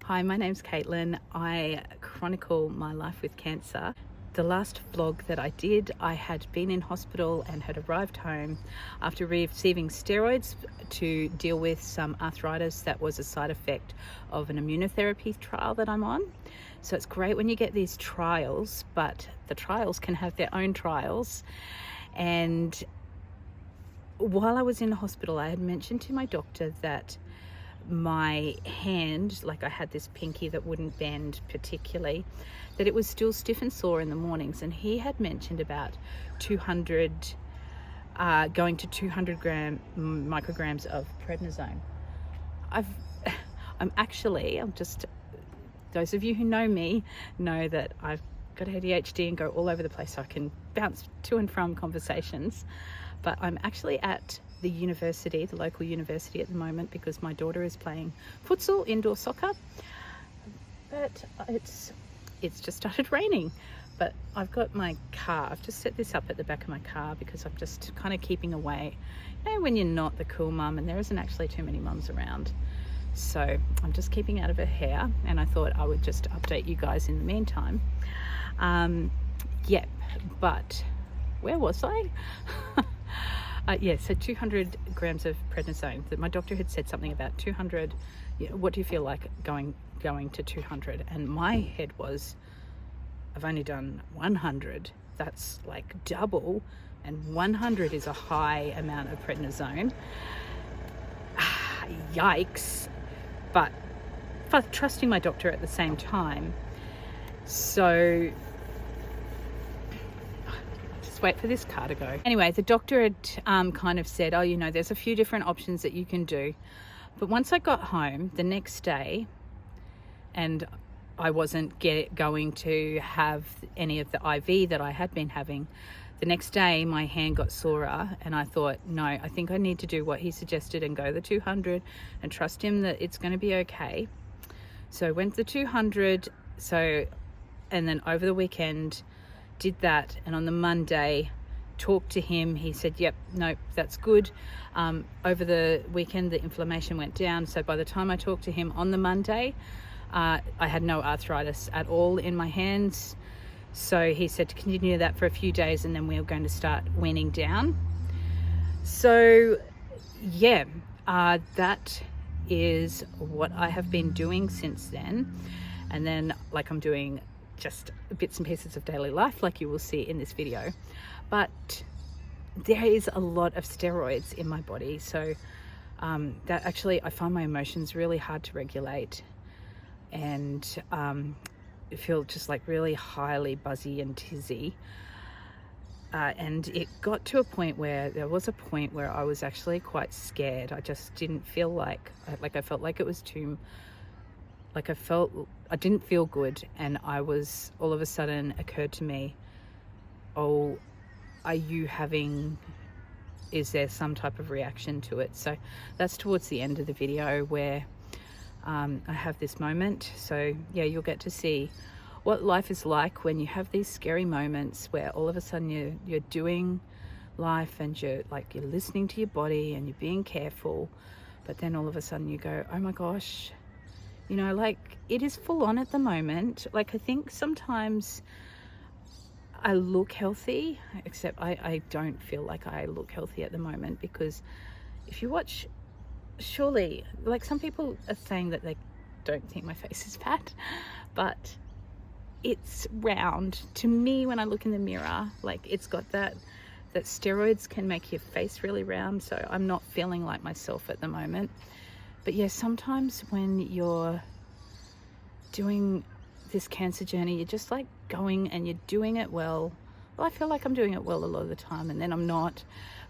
Hi, my name's Caitlin. I chronicle my life with cancer. The last vlog that I did, I had been in hospital and had arrived home after receiving steroids to deal with some arthritis that was a side effect of an immunotherapy trial that I'm on. So it's great when you get these trials, but the trials can have their own trials. And while I was in the hospital, I had mentioned to my doctor that my hand, like I had this pinky that wouldn't bend particularly, that it was still stiff and sore in the mornings, and he had mentioned about 200 going to 200 micrograms of prednisone. I'm just, those of you who know me know that I've got ADHD and go all over the place, so I can bounce to and from conversations. But I'm actually at the university, the local university at the moment, because my daughter is playing futsal, indoor soccer. But it's just started raining. But I've got my car, I've just set this up at the back of my car because I'm just kind of keeping away. You know, when you're not the cool mum, and there isn't actually too many mums around. So I'm just keeping out of her hair, and I thought I would just update you guys in the meantime. But where was I? So 200 grams of prednisone. My doctor had said something about 200. What do you feel like going to 200? And my head was, I've only done 100. That's like double, and 100 is a high amount of prednisone. Yikes. But trusting my doctor at the same time. So wait for this car to go. Anyway, the doctor had kind of said, oh, you know, there's a few different options that you can do. But once I got home the next day, and I wasn't going to have any of the IV that I had been having, the next day my hand got sorer, and I thought, no, I think I need to do what he suggested and go the 200 and trust him that it's going to be okay. So I went the 200, and then over the weekend did that, and on the Monday talked to him. He said, yep, no, that's good. Over the weekend the inflammation went down, so by the time I talked to him on the Monday, I had no arthritis at all in my hands. So he said to continue that for a few days, and then we were going to start weaning down. So yeah, that is what I have been doing since then. And then, like, I'm doing just bits and pieces of daily life, like you will see in this video. But there is a lot of steroids in my body, so that actually, I find my emotions really hard to regulate, and I feel just like really highly buzzy and tizzy. And it got to a point where I was actually quite scared. I just didn't feel I felt like it was too, I didn't feel good, and I was, all of a sudden occurred to me, oh, is there some type of reaction to it? So that's towards the end of the video where I have this moment. So yeah, you'll get to see what life is like when you have these scary moments where all of a sudden you're doing life, and you're listening to your body and you're being careful, but then all of a sudden you go, oh my gosh, you know, like, it is full on at the moment. Like, I think sometimes I look healthy, except I don't feel like I look healthy at the moment, because if you watch, surely, like, some people are saying that they don't think my face is fat, but it's round. To me, when I look in the mirror, like, it's got that steroids can make your face really round, so I'm not feeling like myself at the moment. But yeah, sometimes when you're doing this cancer journey, you're just like going and you're doing it well. Well, I feel like I'm doing it well a lot of the time, and then I'm not.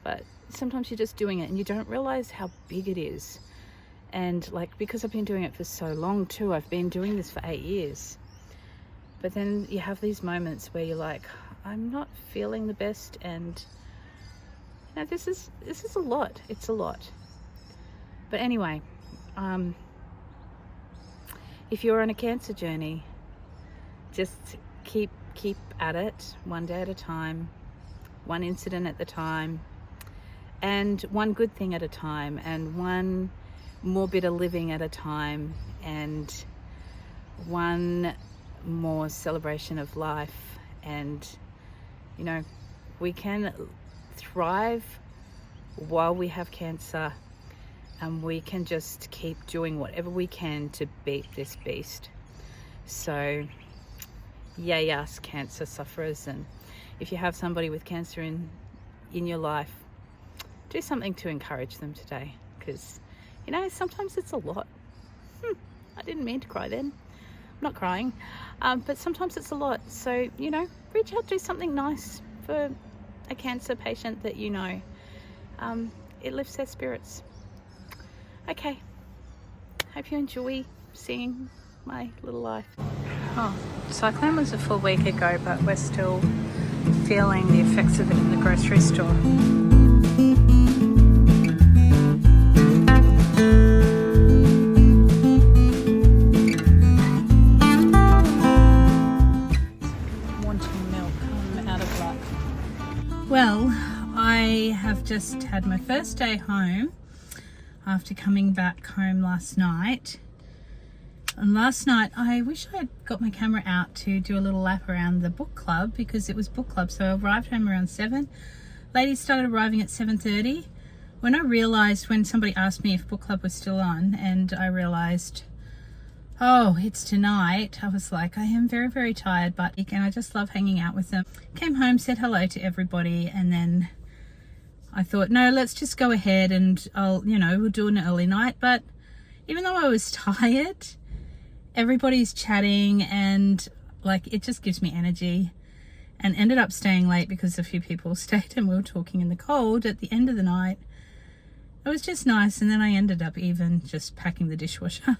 But sometimes you're just doing it and you don't realize how big it is. And like, because I've been doing it for so long too, I've been doing this for 8 years. But then you have these moments where you're like, I'm not feeling the best, and you know, this is a lot. It's a lot. But anyway, if you're on a cancer journey, just keep at it, one day at a time, one incident at a time, and one good thing at a time, and one more bit of living at a time. And one more celebration of life, and you know, we can thrive while we have cancer, and we can just keep doing whatever we can to beat this beast. So yay us cancer sufferers, and if you have somebody with cancer in your life, do something to encourage them today, because you know, sometimes it's a lot. I didn't mean to cry then. I'm not crying, but sometimes it's a lot. So you know, reach out, do something nice for a cancer patient that you know. It lifts their spirits. Okay, hope you enjoy seeing my little life. Oh, cyclone was a full week ago, but we're still feeling the effects of it in the grocery store. Wanting milk, I'm out of luck. Well, I have just had my first day home after coming back home last night. And last night, I wish I had got my camera out to do a little lap around the book club, because it was book club. So I arrived home around 7. Ladies started arriving at 7:30. When I realised, when somebody asked me if book club was still on, and I realised, oh, it's tonight, I was like, I am very, very tired, but and I just love hanging out with them. Came home, said hello to everybody, and then I thought, no, let's just go ahead and we'll do an early night. But even though I was tired, everybody's chatting, and like, it just gives me energy. And ended up staying late because a few people stayed and we were talking in the cold at the end of the night. It was just nice. And then I ended up even just packing the dishwasher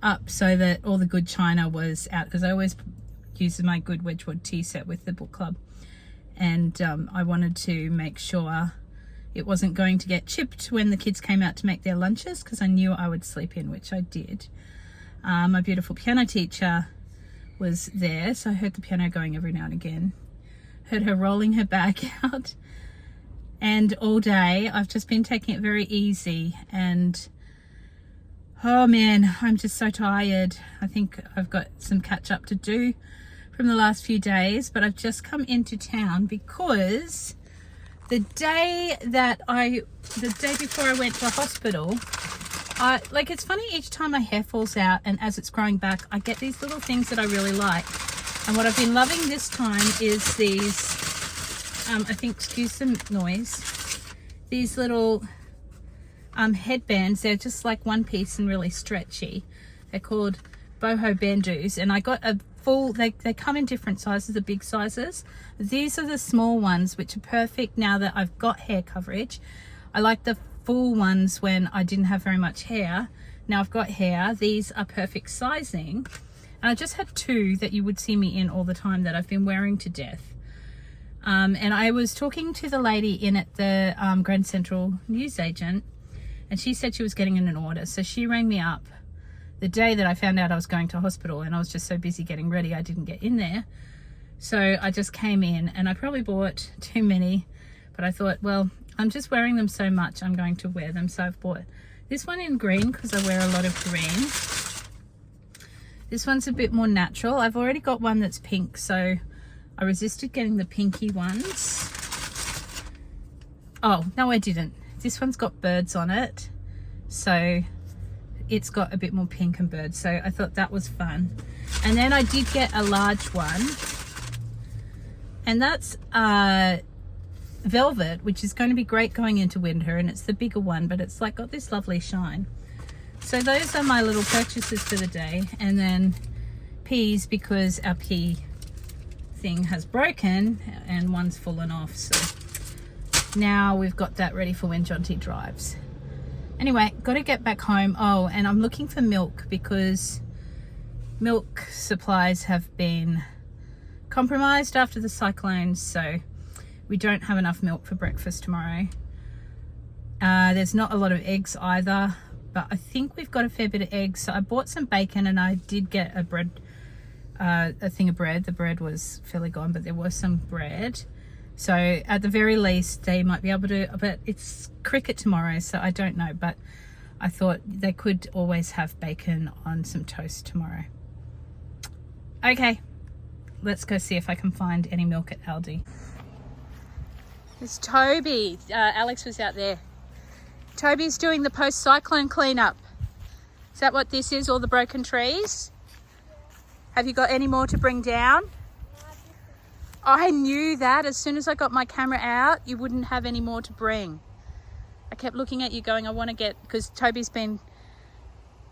up so that all the good china was out, because I always use my good Wedgwood tea set with the book club, and I wanted to make sure it wasn't going to get chipped when the kids came out to make their lunches, because I knew I would sleep in, which I did. My beautiful piano teacher was there, so I heard the piano going every now and again, heard her rolling her bag out. And all day I've just been taking it very easy, and oh man, I'm just so tired. I think I've got some catch up to do from the last few days, but I've just come into town because the day before I went to the hospital, it's funny, each time my hair falls out and as it's growing back, I get these little things that I really like. And what I've been loving this time is these, I think, excuse the noise, these little headbands. They're just like one piece and really stretchy. They're called boho bandoos, and I got a full, they come in different sizes, the big sizes. These are the small ones, which are perfect now that I've got hair coverage. I like the full ones when I didn't have very much hair. Now I've got hair. These are perfect sizing, and I just had 2 that you would see me in all the time that I've been wearing to death. And I was talking to the lady in at the Grand Central newsagent, and she said she was getting in an order. So she rang me up the day that I found out I was going to hospital, and I was just so busy getting ready I didn't get in there. So I just came in, and I probably bought too many, but I thought, well, I'm just wearing them so much, I'm going to wear them. So I've bought this one in green because I wear a lot of green. This one's a bit more natural. I've already got one that's pink, so I resisted getting the pinky ones. Oh, no, I didn't. This one's got birds on it, so it's got a bit more pink and birds, so I thought that was fun. And then I did get a large one, and that's velvet, which is going to be great going into winter, and it's the bigger one, but it's like got this lovely shine. So those are my little purchases for the day. And then peas, because our pea thing has broken and one's fallen off, so now we've got that ready for when Jonty drives. Anyway, got to get back home. Oh, and I'm looking for milk because milk supplies have been compromised after the cyclones, so we don't have enough milk for breakfast tomorrow. There's not a lot of eggs either, but I think we've got a fair bit of eggs. So I bought some bacon, and I did get a thing of bread. The bread was fairly gone, but there was some bread. So at the very least, they might be able to, but it's cricket tomorrow, so I don't know. But I thought they could always have bacon on some toast tomorrow. Okay, let's go see if I can find any milk at Aldi. It's Toby. Alex was out there. Toby's doing the post-cyclone cleanup. Is that what this is, all the broken trees? Have you got any more to bring down? I knew that as soon as I got my camera out, you wouldn't have any more to bring. I kept looking at you going, I want to get, because Toby's been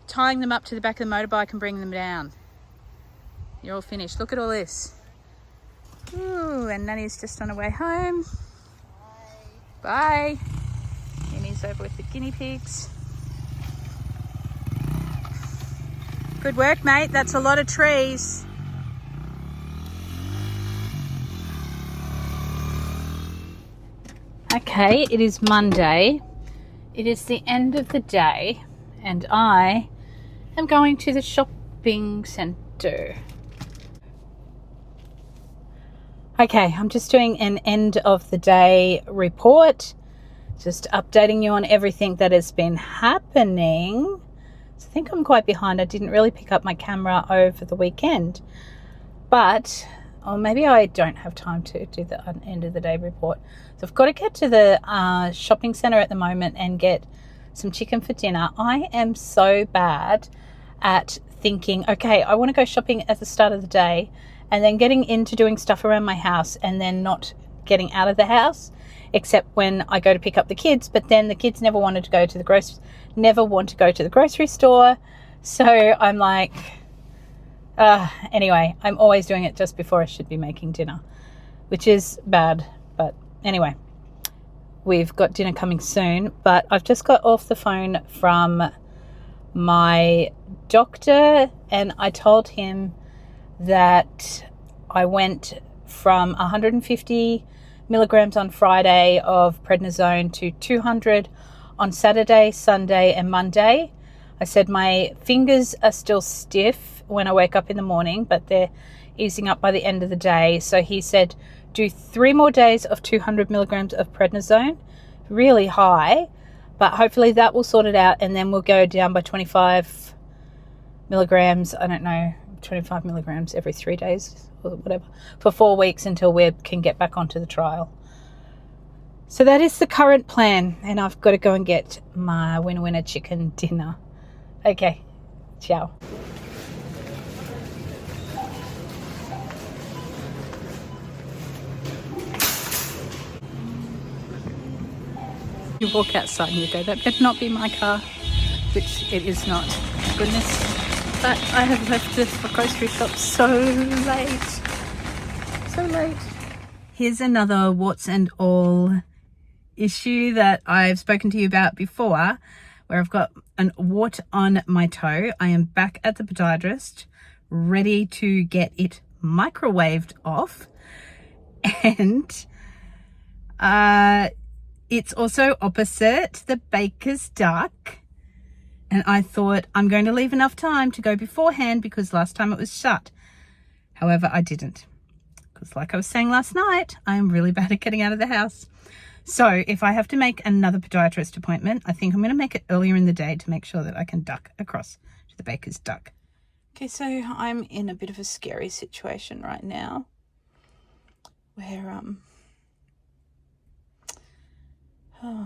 tying them up to the back of the motorbike and bringing them down. You're all finished. Look at all this. Ooh, and Nanny's just on her way home. Bye. Nanny's over with the guinea pigs. Good work, mate. That's a lot of trees. Okay, it is Monday. It is the end of the day, and I am going to the shopping centre. Okay, I'm just doing an end of the day report, just updating you on everything that has been happening. So I think I'm quite behind. I didn't really pick up my camera over the weekend, but or maybe I don't have time to do the end of the day report. So I've got to get to the shopping centre at the moment and get some chicken for dinner. I am so bad at thinking, okay, I want to go shopping at the start of the day, and then getting into doing stuff around my house and then not getting out of the house, except when I go to pick up the kids. But then the kids never want to go to the grocery store. So I'm like, anyway, I'm always doing it just before I should be making dinner, which is bad. But anyway, we've got dinner coming soon. But I've just got off the phone from my doctor, and I told him that I went from 150 milligrams on Friday of prednisone to 200 on Saturday, Sunday and Monday. I said my fingers are still stiff when I wake up in the morning, but they're easing up by the end of the day. So he said do 3 more days of 200 milligrams of prednisone, really high, but hopefully that will sort it out, and then we'll go down by 25 milligrams, I don't know, 25 milligrams every 3 days or whatever, for 4 weeks until we can get back onto the trial. So that is the current plan, and I've got to go and get my winner chicken dinner. Okay, ciao. You walk outside and you go, that better not be my car, which it is not, goodness. But I have left the grocery shop so late. Here's another warts and all issue that I've spoken to you about before, where I've got an wart on my toe. I am back at the podiatrist, ready to get it microwaved off. And it's also opposite the baker's duck. And I thought I'm going to leave enough time to go beforehand because last time it was shut. However, I didn't. Because like I was saying last night, I am really bad at getting out of the house. So if I have to make another podiatrist appointment, I think I'm going to make it earlier in the day to make sure that I can duck across to the baker's duck. Okay, so I'm in a bit of a scary situation right now where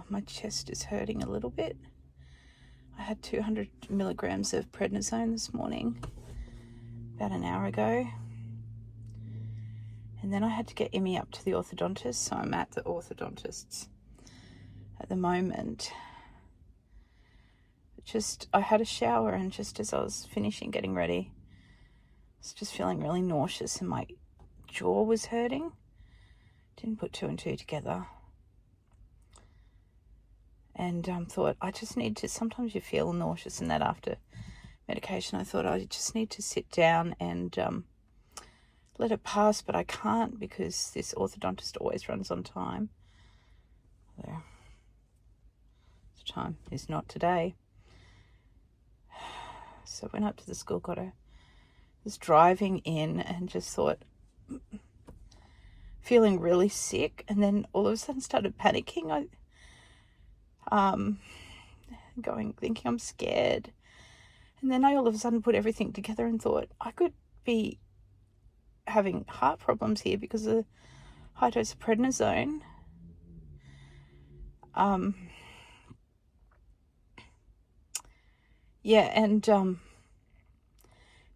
my chest is hurting a little bit. I had 200 milligrams of prednisone this morning, about an hour ago. And then I had to get Emmy up to the orthodontist, so I'm at the orthodontist's at the moment. I had a shower, and just as I was finishing getting ready, I was just feeling really nauseous and my jaw was hurting. Didn't put 2 and 2 together. And thought I just need to, sometimes you feel nauseous and that after medication. I thought I just need to sit down and let it pass, but I can't because this orthodontist always runs on time. There. The time is not today. So I went up to the school, was driving in and just thought, feeling really sick, and then all of a sudden started panicking. Thinking I'm scared. And then I all of a sudden put everything together and thought I could be having heart problems here because of the high dose of prednisone. Yeah, and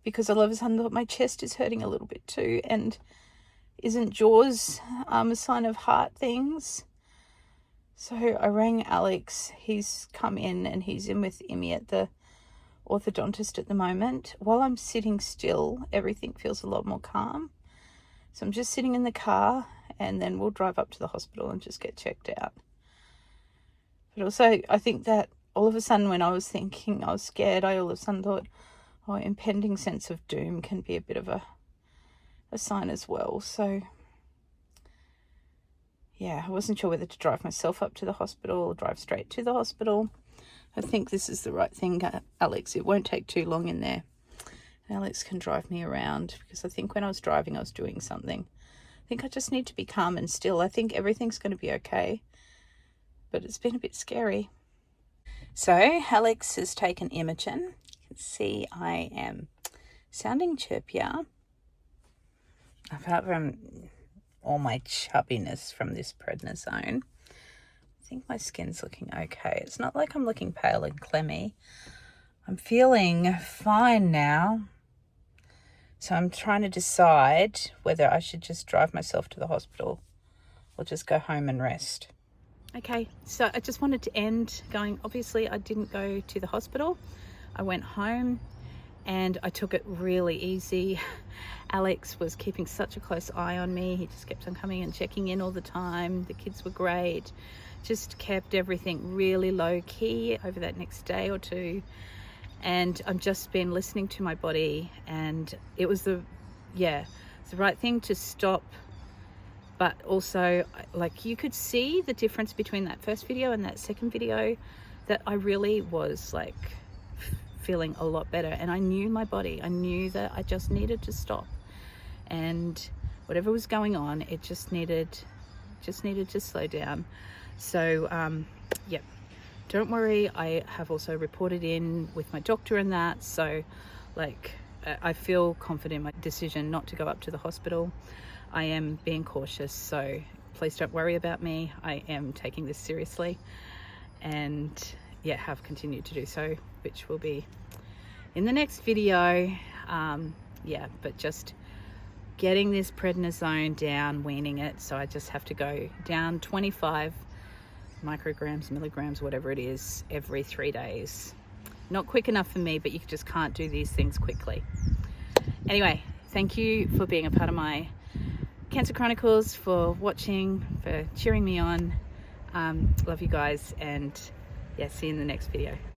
because all of a sudden my chest is hurting a little bit too, and isn't jaws a sign of heart things? So I rang Alex. He's come in and he's in with Imi at the orthodontist at the moment. While I'm sitting still, everything feels a lot more calm. So I'm just sitting in the car, and then we'll drive up to the hospital and just get checked out. But also, I think that all of a sudden when I was thinking I was scared, I all of a sudden thought, oh, impending sense of doom can be a bit of a sign as well. So yeah, I wasn't sure whether to drive myself up to the hospital or drive straight to the hospital. I think this is the right thing, Alex. It won't take too long in there. Alex can drive me around, because I think when I was driving I was doing something. I think I just need to be calm and still. I think everything's going to be okay, but it's been a bit scary. So Alex has taken Imogen. You can see I am sounding chirpier, apart from all my chubbiness from this prednisone. I think my skin's looking okay. It's not like I'm looking pale and clammy. I'm feeling fine now. So I'm trying to decide whether I should just drive myself to the hospital or just go home and rest. Okay, so I just wanted to end going, obviously I didn't go to the hospital. I went home and I took it really easy. Alex was keeping such a close eye on me. He just kept on coming and checking in all the time. The kids were great. Just kept everything really low key over that next day or two. And I've just been listening to my body, and it was the right thing to stop. But also, like, you could see the difference between that first video and that second video, that I really was like feeling a lot better, and I knew my body. I knew that I just needed to stop, and whatever was going on, it just needed to slow down. So yeah, don't worry. I have also reported in with my doctor and that, so like I feel confident in my decision not to go up to the hospital. I am being cautious, so please don't worry about me. I am taking this seriously, and yeah, have continued to do so, which will be in the next video. Yeah, but just getting this prednisone down, weaning it, so I just have to go down 25 micrograms, milligrams, whatever it is, every 3 days. Not quick enough for me, but you just can't do these things quickly. Anyway, thank you for being a part of my Cancer Chronicles, for watching, for cheering me on. Love you guys, and yeah, see you in the next video.